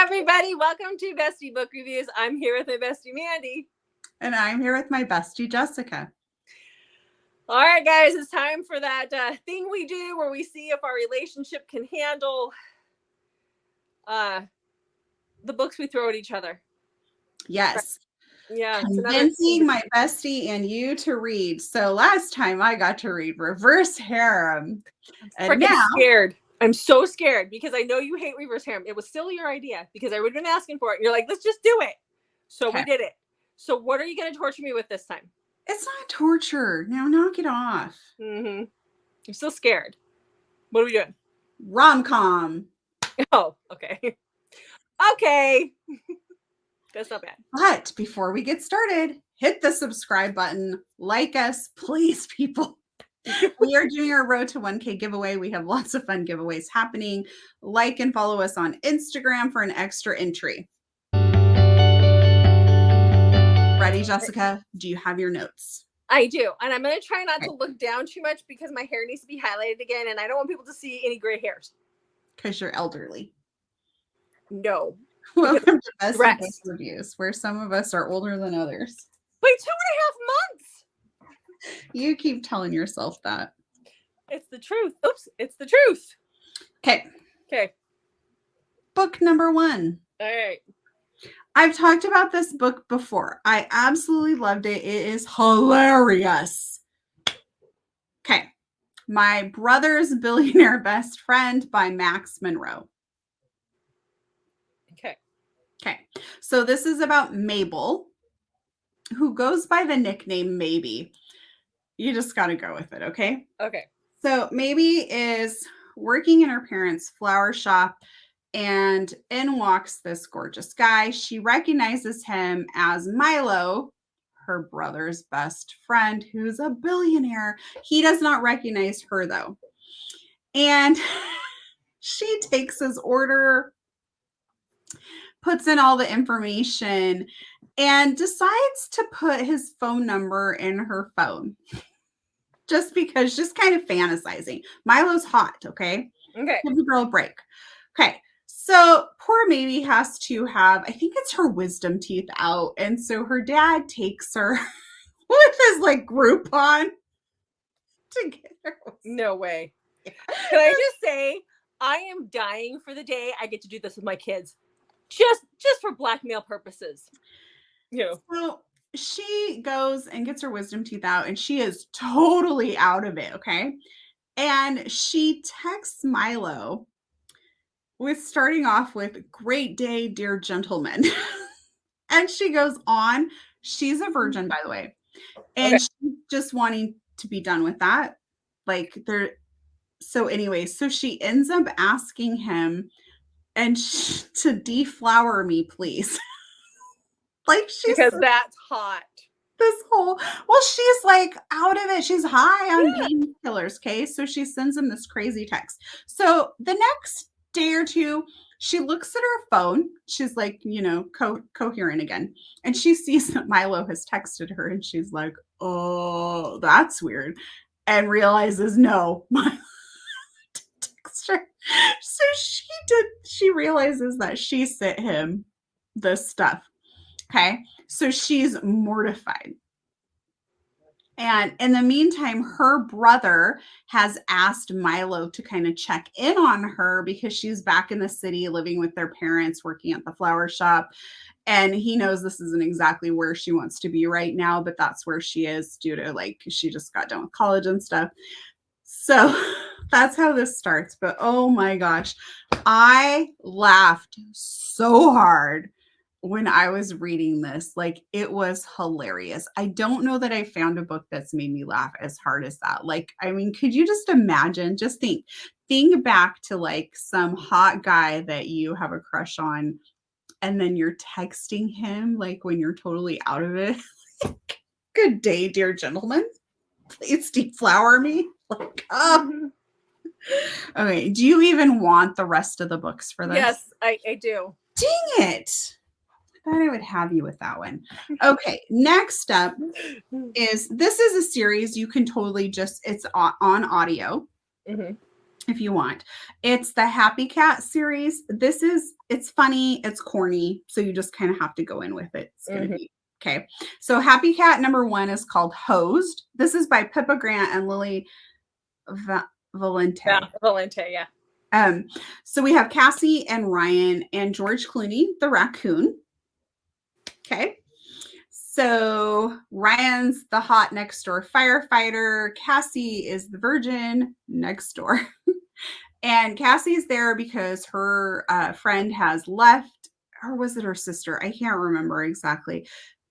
everybody. Welcome to Bestie Book Reviews. I'm here with my bestie, Mandy. And I'm here with my bestie, Jessica. All right, guys, it's time for that thing we do where we see if our relationship can handle the books we throw at each other. Yes. Yeah. Convincing my bestie and you to read. So last time I got to read Reverse Harem. I'm scared. I'm so scared because I know you hate Reverse Harem. It was still your idea because I would have been asking for it. And you're like, let's just do it. So we did it. So what are you going to torture me with this time? It's not torture. Now knock it off. I'm still scared. What are we doing? RomCom. Oh, okay. Okay. That's not bad. But before we get started, hit the subscribe button. Like us, please, people. We are doing our Road to 1K giveaway. We have lots of fun giveaways happening. Like and follow us on Instagram for an extra entry. Ready, Jessica? Do you have your notes? I do. And I'm going to try not to look down too much because my hair needs to be highlighted again. And I don't want people to see any gray hairs. Because you're elderly. No. Welcome to Bestie Book Reviews, where some of us are older than others. By 2.5 months. You keep telling yourself that. It's the truth. Oops. It's the truth. Okay. Book number 1. All right. I've talked about this book before. I absolutely loved it. It is hilarious. Okay. My Brother's Billionaire Best Friend by Max Monroe. Okay. So this is about Mabel, who goes by the nickname Maybe. You just got to go with it, okay? Okay. So Maybe is working in her parents' flower shop, and in walks this gorgeous guy. She recognizes him as Milo, her brother's best friend, who's a billionaire. He does not recognize her, though. And she takes his order, puts in all the information, and decides to put his phone number in her phone. Just because, just kind of fantasizing. Milo's hot, okay? Okay. Give the girl a break. Okay. So poor Maybe has to have, I think it's her wisdom teeth out. And so her dad takes her with his Groupon to get her. No way. Yeah. Can I just say, I am dying for the day I get to do this with my kids. Just for blackmail purposes. You know. So she goes and gets her wisdom teeth out, and she is totally out of it, okay? And she texts Milo with starting off with, "Great day, dear gentleman." And she goes on. She's a virgin, by the way. And she's just wanting to be done with that. So anyway, so she ends up asking him to deflower me, please. Because that's hot. She's out of it. She's high on painkillers, okay? So she sends him this crazy text. So the next day or two, she looks at her phone. She's coherent again. And she sees that Milo has texted her, and she's like, oh, that's weird. And realizes, no, Milo didn't text her. So she realizes that she sent him this stuff. Okay. So she's mortified. And in the meantime, her brother has asked Milo to kind of check in on her because she's back in the city living with their parents, working at the flower shop. And he knows this isn't exactly where she wants to be right now, but that's where she is due to she just got done with college and stuff. So that's how this starts. But oh my gosh, I laughed so hard when I was reading this. It was hilarious. I don't know that I found a book that's made me laugh as hard as that. Could you just imagine, just think back to some hot guy that you have a crush on, and then you're texting him when you're totally out of it. "Good day, dear gentleman. Please deflower me." Okay. Do you even want the rest of the books for this? Yes, I do. Dang it. I thought I would have you with that one. Okay, next up this is a series you can totally it's on audio. if you want. It's the Happy Cat series. It's funny, it's corny, so you just kind of have to go in with it. It's going to be okay. So Happy Cat number 1 is called Hosed. This is by Pippa Grant and Lily Valente. Yeah, Valente, yeah. So we have Cassie and Ryan and George Clooney, the raccoon. Okay. So Ryan's the hot next door firefighter. Cassie is the virgin next door. And Cassie's there because her friend has left, or was it her sister? I can't remember exactly.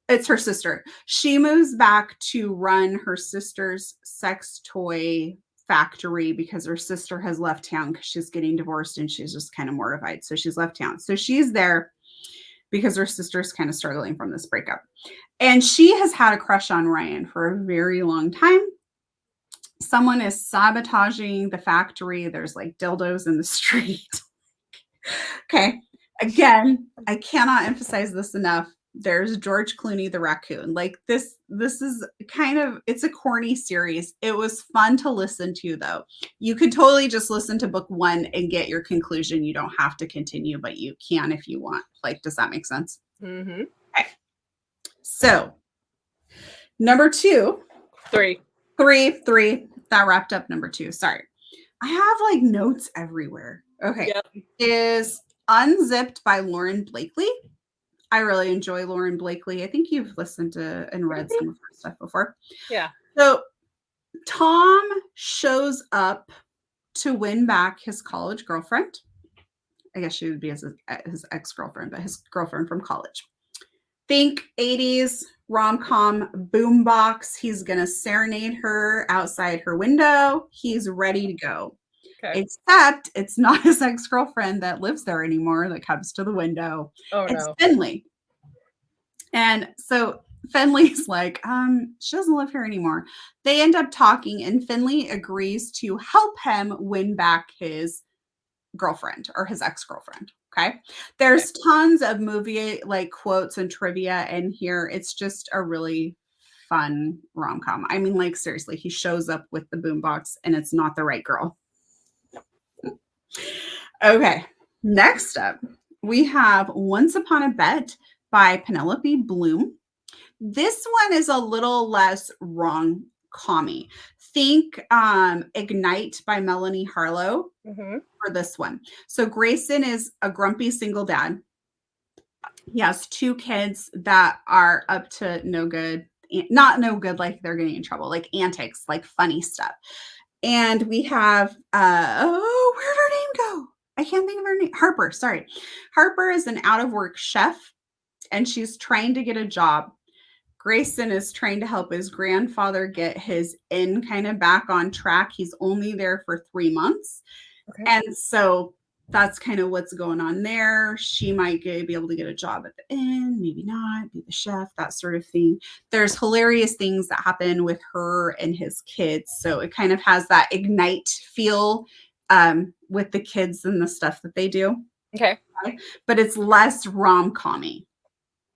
It's her sister. She moves back to run her sister's sex toy factory because her sister has left town because she's getting divorced and she's just kind of mortified. So she's left town. So she's there because her sister's kind of struggling from this breakup. And she has had a crush on Ryan for a very long time. Someone is sabotaging the factory. There's like dildos in the street. Okay. Again, I cannot emphasize this enough. There's George Clooney, the raccoon. Like this is kind of, it's a corny series. It was fun to listen to though. You could totally just listen to book 1 and get your conclusion. You don't have to continue, but you can if you want. Like, does that make sense? Mm-hmm. Okay. So number 2. 3. That wrapped up number 2. Sorry. I have like notes everywhere. Okay. Yep. Is Unzipped by Lauren Blakely. I really enjoy Lauren Blakely. I think you've listened to and read some of her stuff before. Yeah. So Tom shows up to win back his college girlfriend. I guess she would be his ex-girlfriend, but his girlfriend from college. Think 80s rom-com boombox. He's going to serenade her outside her window. He's ready to go. Okay. Except it's not his ex-girlfriend that lives there anymore that comes to the window. Oh, it's no. Finley. And so Finley's like, she doesn't live here anymore. They end up talking and Finley agrees to help him win back his girlfriend or his ex-girlfriend. Okay. There's tons of movie like quotes and trivia in here. It's just a really fun rom-com. I mean, like, seriously, he shows up with the boombox and it's not the right girl. Okay. Next up, we have Once Upon a Bet by Penelope Bloom. This one is a little less rom-commy. Think Ignite by Melanie Harlow for this one. So Grayson is a grumpy single dad. He has 2 kids that are up to no good, not no good like they're getting in trouble, like antics, like funny stuff. And we have, where'd her name go? I can't think of her name. Harper, sorry. Harper is an out-of-work chef, and she's trying to get a job. Grayson is trying to help his grandfather get his inn kind of back on track. He's only there for 3 months. Okay. And so that's kind of what's going on there. She might be able to get a job at the inn, maybe not, be the chef, that sort of thing. There's hilarious things that happen with her and his kids. So it kind of has that Ignite feel with the kids and the stuff that they do. Okay. But it's less rom-commy.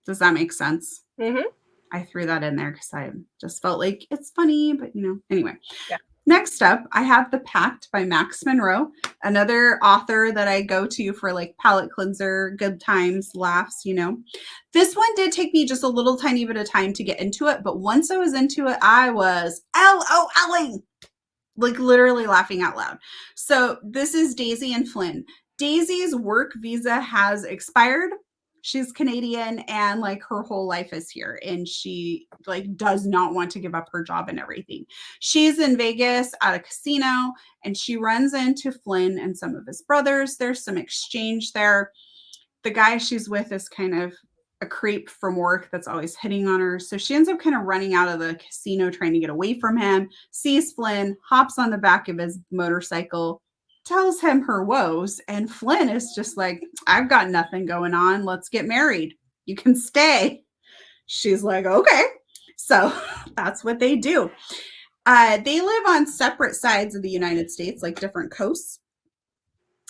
Does that make sense? Mm-hmm. I threw that in there because I just felt like it's funny, but anyway. Yeah. Next up, I have The Pact by Max Monroe, another author that I go to for like palate cleanser, good times, laughs, This one did take me just a little tiny bit of time to get into it, but once I was into it, I was LOLing, like literally laughing out loud. So this is Daisy and Flynn. Daisy's work visa has expired. She's Canadian and like her whole life is here and she like does not want to give up her job and everything. She's in Vegas at a casino and she runs into Flynn and some of his brothers. There's some exchange there. The guy she's with is kind of a creep from work that's always hitting on her. So she ends up kind of running out of the casino trying to get away from him, sees Flynn, hops on the back of his motorcycle, tells him her woes, and Flynn is just like, I've got nothing going on. Let's get married. You can stay. She's like, okay. So that's what they do. They live on separate sides of the United States, like different coasts.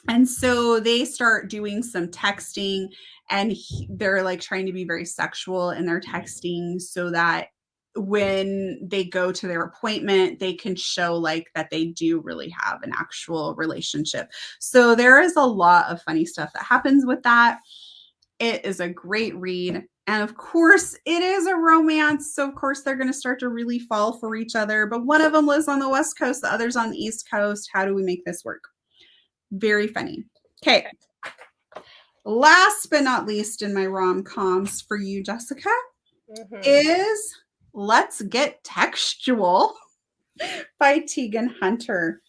And so they start doing some texting and they're like trying to be very sexual in their texting so that when they go to their appointment, they can show like that they do really have an actual relationship. So there is a lot of funny stuff that happens with that. It is a great read. And of course, it is a romance. So, of course, they're going to start to really fall for each other. But one of them lives on the West Coast, the other's on the East Coast. How do we make this work? Very funny. Okay. Last but not least in my rom-coms for you, Jessica, is Let's Get Textual by Tegan Hunter.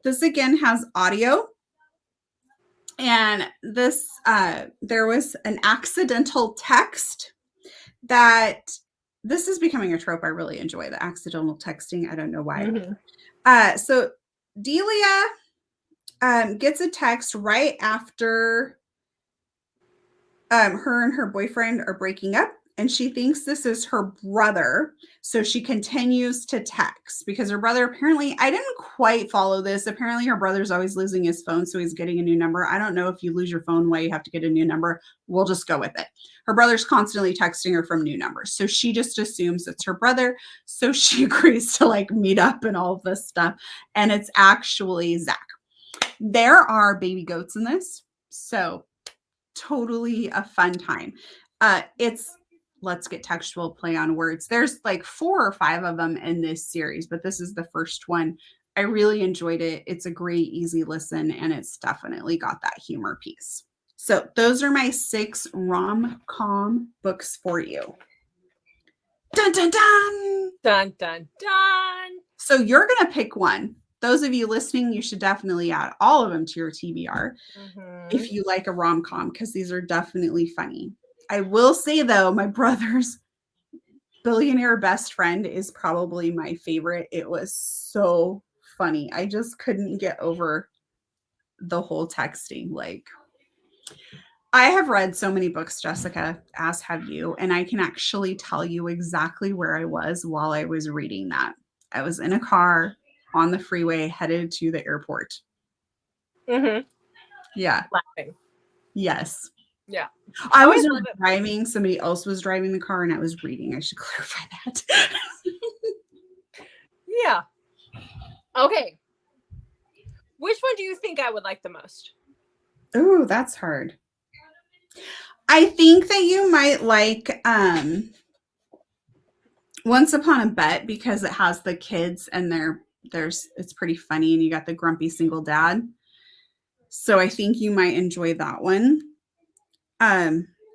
This again has audio. And this, there was an accidental text that this is becoming a trope. I really enjoy the accidental texting. I don't know why. So Delia gets a text right after her and her boyfriend are breaking up. And she thinks this is her brother. So she continues to text because her brother apparently, I didn't quite follow this. Apparently her brother's always losing his phone. So he's getting a new number. I don't know if you lose your phone, why you have to get a new number. We'll just go with it. Her brother's constantly texting her from new numbers. So she just assumes it's her brother. So she agrees to like meet up and all of this stuff. And it's actually Zach. There are baby goats in this. So totally a fun time. It's Let's Get Textual, play on words. There's like 4 or 5 of them in this series, but this is the first one. I really enjoyed it. It's a great, easy listen, and it's definitely got that humor piece. So those are my 6 rom-com books for you. Dun, dun, dun. Dun, dun, dun. So you're going to pick one. Those of you listening, you should definitely add all of them to your TBR if you like a rom-com, because these are definitely funny. I will say, though, my brother's Billionaire Best Friend is probably my favorite. It was so funny. I just couldn't get over the whole texting. Like, I have read so many books, Jessica, as have you, and I can actually tell you exactly where I was while I was reading that. I was in a car on the freeway headed to the airport. Yeah. Laughing. Yes. Yeah. I was driving. Somebody else was driving the car and I was reading. I should clarify that. Yeah. Okay. Which one do you think I would like the most? Oh, that's hard. I think that you might like Once Upon a Bet because it has the kids and it's pretty funny and you got the grumpy single dad. So I think you might enjoy that one.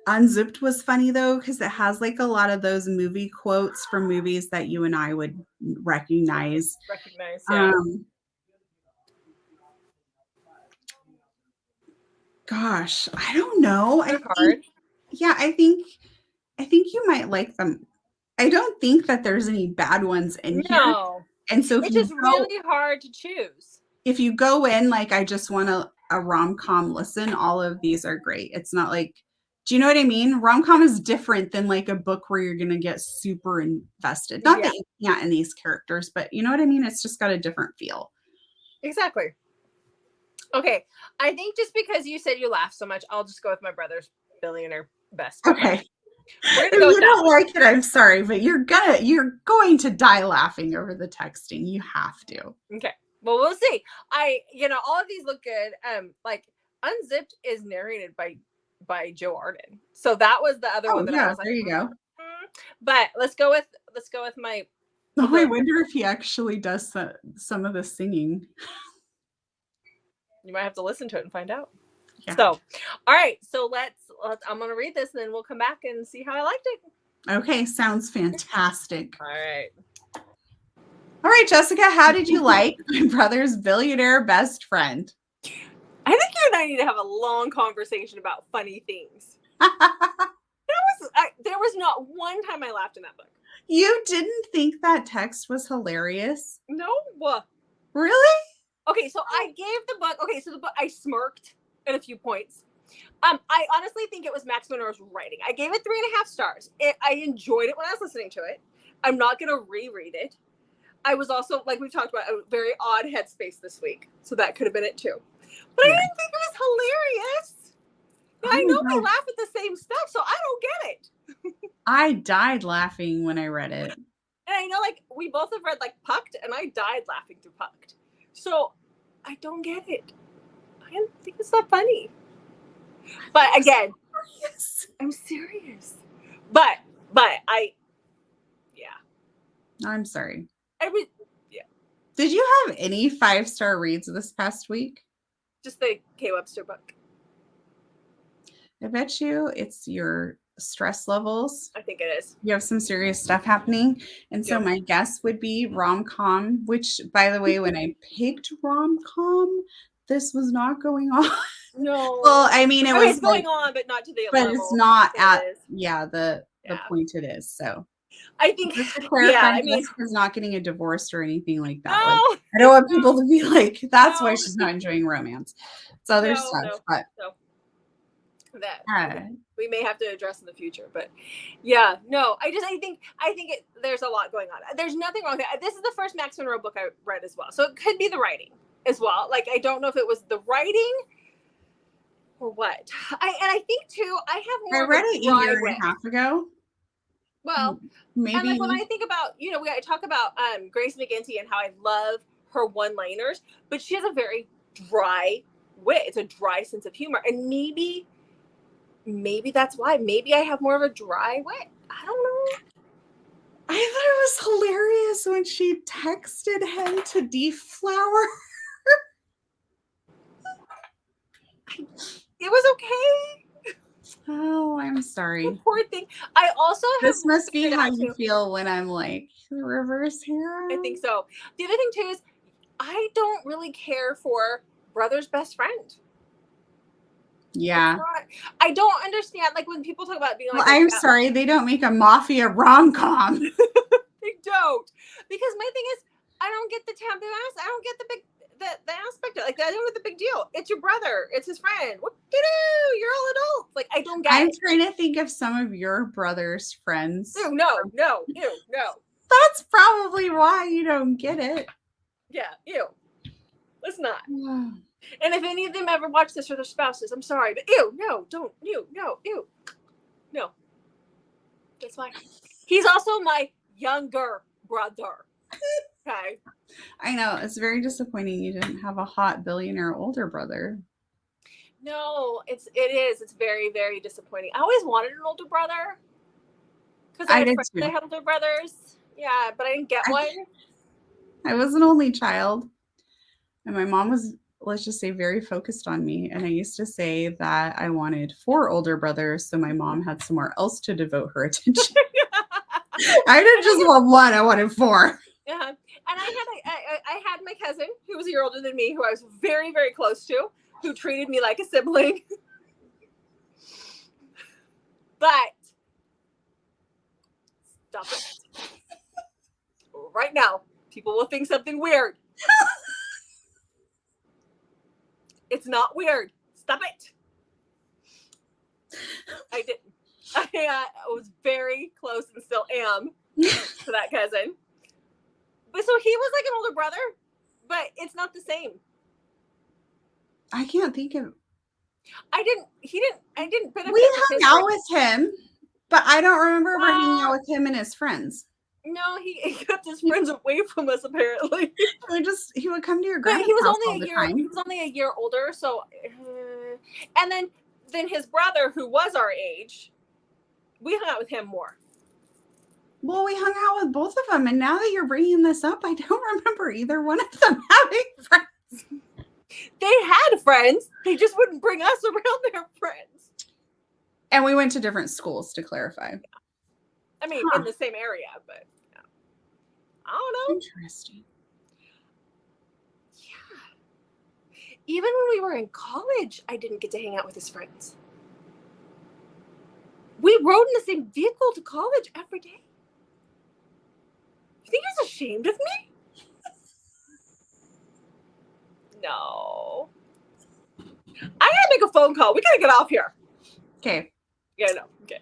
Unzipped was funny though because it has like a lot of those movie quotes from movies that you and I would recognize. Yeah. Gosh, I don't know. I think you might like them. I don't think that there's any bad ones in here. And so it's just really hard to choose. If you go in like I just want a rom-com listen, all of these are great. It's not like, do you know what I mean? Rom-com is different than like a book where you're going to get super invested. Not that you can't in these characters, but you know what I mean? It's just got a different feel. Exactly. Okay. I think just because you said you laughed so much, I'll just go with my brother's Billionaire Best. Okay. If you don't like it, I'm sorry, but you're going to die laughing over the texting. You have to. Okay. Well, we'll see. All of these look good. Like Unzipped is narrated by Joe Arden. So that was the other one that I was like, there you go. But let's go with my. Oh, I wonder if he actually does some of the singing. You might have to listen to it and find out. Yeah. So, all right. So let's I'm going to read this and then we'll come back and see how I liked it. Okay. Sounds fantastic. All right. All right, Jessica, how did you like my brother's Billionaire Best Friend? I think you and I need to have a long conversation about funny things. There was not one time I laughed in that book. You didn't think that text was hilarious? No. Really? Okay, so I gave the book. Okay, so the book I smirked at a few points. I honestly think it was Max Monroe's writing. I gave it 3.5 stars. I enjoyed it when I was listening to it. I'm not going to reread it. I was also, like we've talked about, a very odd headspace this week. So that could have been it too. But I didn't think it was hilarious. I know we laugh at the same stuff, so I don't get it. I died laughing when I read it. And I know, like, we both have read, like, Pact, and I died laughing through Pact. So, I don't get it. I don't think it's that funny. But again, I'm serious. But yeah. I'm sorry. Yeah. Did you have any 5-star reads this past week? Just the K. Webster book. I bet you it's your stress levels. I think it is. You have some serious stuff happening. And so my guess would be RomCom, which, by the way, when I picked RomCom, this was not going on. No. Well, I mean, it was it's going on, but not to the but level. it's not at is. the point it is. So I think just to clarify, I mean, Jessica's not getting a divorce or anything like that. No, like, I don't want people to be like, that's why she's not enjoying romance. It's other stuff, but that we may have to address in the future. But yeah, no, I think there's a lot going on. There's nothing wrong with it. This is the first Max Monroe book I read as well, so it could be the writing as well. Like, I don't know if it was the writing or what. I think too, I have more. I read it a year and a half ago. Well, maybe. And like when I think about, I talk about Grace McGinty and how I love her one-liners, but she has a very dry wit. It's a dry sense of humor, and maybe that's why. Maybe I have more of a dry wit. I don't know. I thought it was hilarious when she texted him to deflower. It was okay. Oh, I'm sorry. The poor thing. I also this must be how you feel when I'm like the reverse hero. I think so. The other thing too is I don't really care for brother's best friend. Yeah. I don't understand, like, when people talk about being like, well, I'm sorry, they don't make a mafia rom-com. They don't. Because my thing is, I don't get the taboo ass. I don't get the big the aspect of it. Like, I don't get the big deal. It's your brother. It's his friend. What do you do? You're all adults. Like, I don't get I'm it. trying to think of some of your brother's friends. Ew, no. That's probably why you don't get it. Yeah, ew. Let's not. And if any of them ever watch this or their spouses, I'm sorry, but ew, no, don't, ew, no, ew. No. That's fine. He's also my younger brother. Okay. I know. It's very disappointing you didn't have a hot billionaire older brother. No, it is. It's very, very disappointing. I always wanted an older brother. Because I had friends that had older brothers. Yeah, but I didn't get one. I was an only child. And my mom was, let's just say, very focused on me. And I used to say that I wanted 4 older brothers, so my mom had somewhere else to devote her attention. I didn't just want 1, I wanted 4. Yeah. And I had my cousin, who was a year older than me, who I was very, very close to, who treated me like a sibling. But stop it. Right now, people will think something weird. It's not weird. Stop it. I didn't. I was very close and still am to that cousin. But so he was like an older brother, but it's not the same. I can't think of. I didn't benefit. We hung out with him, but I don't remember ever hanging out with him and his friends. No, he kept his friends away from us. Apparently, he would come to your grandma's he was house only all a the year. time. He was only a year older. So, and then his brother, who was our age, we hung out with him more. Well, we hung out with both of them, and now that you're bringing this up, I don't remember either one of them having friends. They had friends. They just wouldn't bring us around their friends. And we went to different schools, to clarify. Yeah. I mean, in the same area, but yeah. I don't know. Interesting. Yeah. Even when we were in college, I didn't get to hang out with his friends. We rode in the same vehicle to college every day. You think he's ashamed of me? No. I gotta make a phone call. We gotta get off here. Okay. Yeah, no. Okay.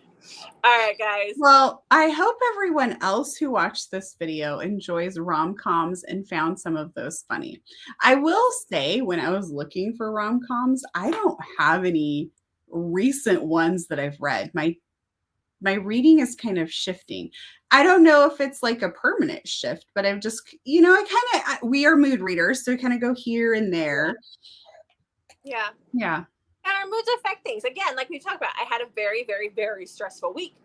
All right, guys. Well, I hope everyone else who watched this video enjoys rom-coms and found some of those funny. I will say, when I was looking for rom-coms, I don't have any recent ones that I've read. My my reading is kind of shifting. I don't know if it's like a permanent shift, but I've just, we are mood readers, so we kind of go here and there. Yeah. Yeah. And our moods affect things. Again, like we talked about, I had a very, very, very stressful week,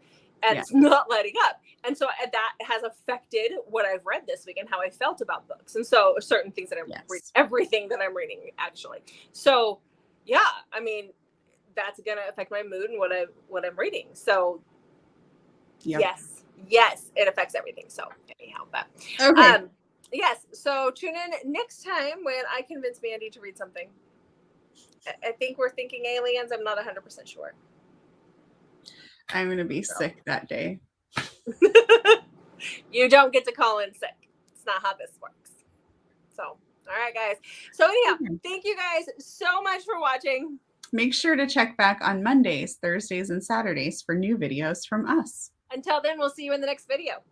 and it's not letting up. And so that has affected what I've read this week and how I felt about books. And so certain things that I'm reading, everything that I'm reading, actually. So, yeah, I mean, that's going to affect my mood and what I'm reading. So, yes, it affects everything. So, anyhow, but yes. So tune in next time when I convince Mandy to read something. I think we're thinking aliens. I'm not 100% sure. I'm going to be sick that day. You don't get to call in sick. It's not how this works. So, all right, guys. So anyhow, thank you guys so much for watching. Make sure to check back on Mondays, Thursdays, and Saturdays for new videos from us. Until then, we'll see you in the next video.